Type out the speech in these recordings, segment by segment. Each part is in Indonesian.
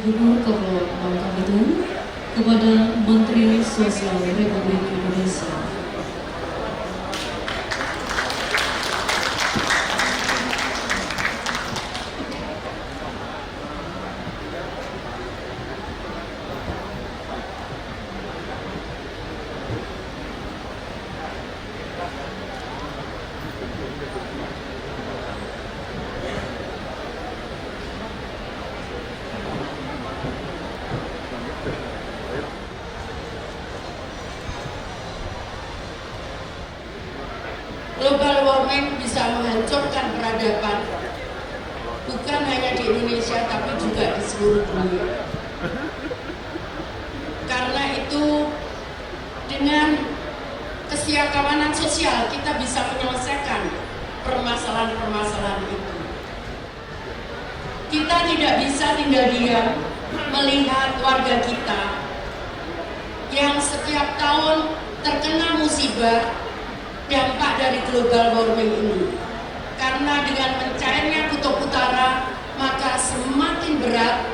Gubernur Kepulauan Bangka Belitung kepada Menteri Sosial Republik Indonesia. Global warming bisa menghancurkan peradaban, bukan hanya di Indonesia tapi juga di seluruh dunia. Karena itu, dengan kesiapkawanan sosial kita bisa menyelesaikan permasalahan-permasalahan itu. Kita tidak bisa tinggal diam melihat warga kita yang setiap tahun terkena musibah dampak dari global warming ini. Karena dengan mencairnya kutub utara, maka semakin berat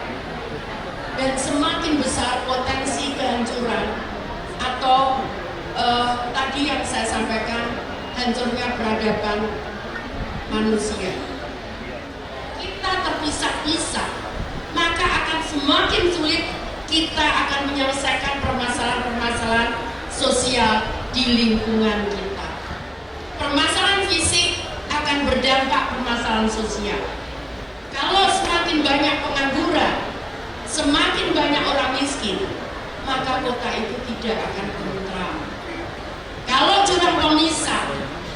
dan semakin besar potensi kehancuran atau tadi yang saya sampaikan, hancurnya peradaban manusia. Kita terpisah-pisah, maka akan semakin sulit kita akan menyelesaikan permasalahan-permasalahan sosial di lingkungan kita. Permasalahan fisik akan berdampak permasalahan sosial. Kalau semakin banyak pengangguran, semakin banyak orang miskin, maka kota itu tidak akan tentram. Kalau jurang pemisah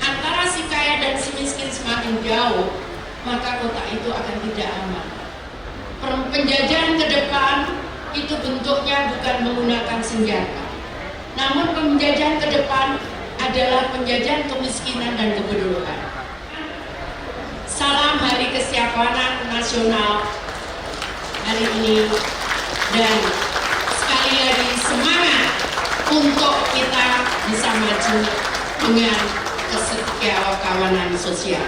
antara si kaya dan si miskin semakin jauh, maka kota itu akan tidak aman. Penjajahan ke depan itu bentuknya bukan menggunakan senjata, namun penjajahan ke depan adalah penjajahan kemiskinan dan kebodohan. Salam Hari Kesiapkawanan Nasional hari ini, dan sekali lagi semangat untuk kita bisa maju dengan kesetiakawanan sosial.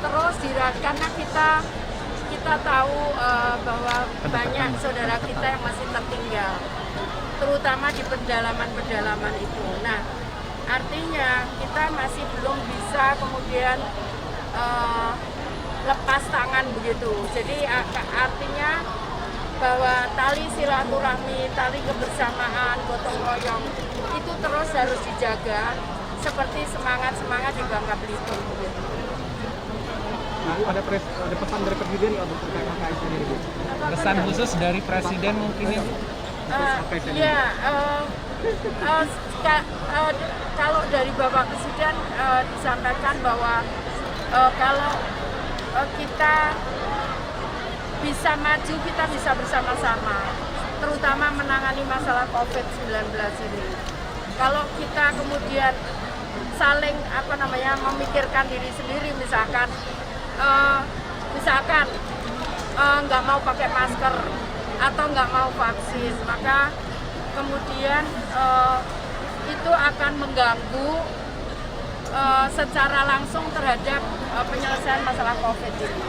Terus karena kita tahu bahwa banyak saudara kita yang masih tertinggal, terutama di pedalaman itu. Nah, artinya kita masih belum bisa kemudian lepas tangan begitu. Jadi artinya bahwa tali silaturahmi, tali kebersamaan, gotong royong itu terus harus dijaga seperti semangat di Bangka Belitung begitu. Ibu, ada pesan dari Presiden untuk PKKS sendiri, Bu? Pesan khusus dari Presiden mungkin ya? Kalau dari Bapak Presiden disampaikan bahwa kalau kita bisa maju, kita bisa bersama-sama, terutama menangani masalah COVID-19 ini. Kalau kita kemudian saling memikirkan diri sendiri, misalkan nggak mau pakai masker atau nggak mau vaksin, maka kemudian itu akan mengganggu secara langsung terhadap penyelesaian masalah COVID ini.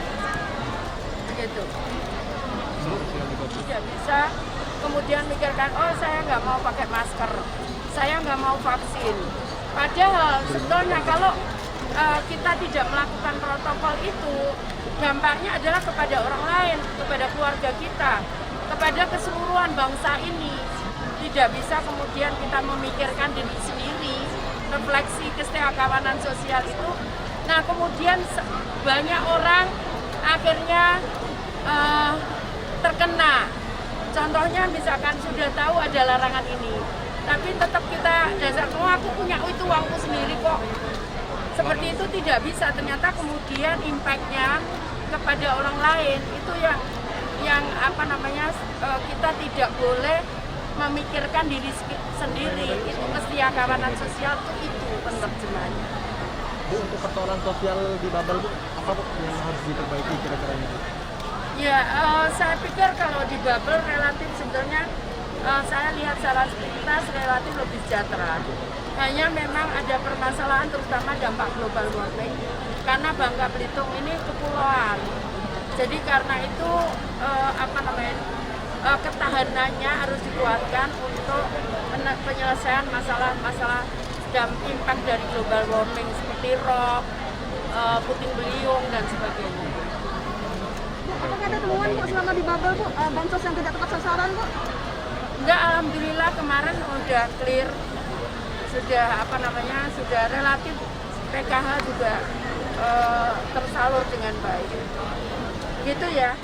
Begitu. Tidak bisa kemudian mikirkan, oh saya nggak mau pakai masker, saya nggak mau vaksin. Padahal sebetulnya kalau kita tidak melakukan protokol itu, dampaknya adalah kepada orang lain, kepada keluarga kita, kepada keseluruhan bangsa ini. Tidak bisa kemudian kita memikirkan diri sendiri, refleksi kesetiakawanan sosial itu. Nah, kemudian banyak orang akhirnya terkena. Contohnya misalkan sudah tahu ada larangan ini, tapi tetap kita dasar, aku punya itu uangku sendiri kok. Seperti itu tidak bisa, ternyata kemudian impact-nya kepada orang lain itu yang kita tidak boleh memikirkan diri sendiri. Itu kesetiakawanan sosial itu penerjemahannya. Bu, untuk persoalan sosial di Babel, Bu, apa yang harus diperbaiki kira-kira ini? Ya, saya pikir kalau di Babel relatif sebenarnya saya lihat secara sepintas relatif lebih sejahtera. Hanya memang ada permasalahan terutama dampak global warming karena Bangka Belitung ini kepulauan. Jadi karena itu ketahanannya harus dikuatkan untuk penyelesaian masalah-masalah impact dari global warming seperti rob, puting beliung dan sebagainya. Bu, apakah ada temuan Bu selama di bubble Bu, bansos yang tidak tepat sasaran Bu? Enggak, alhamdulillah kemarin udah clear, sudah sudah relatif PKH juga tersalur dengan baik. Gitu ya.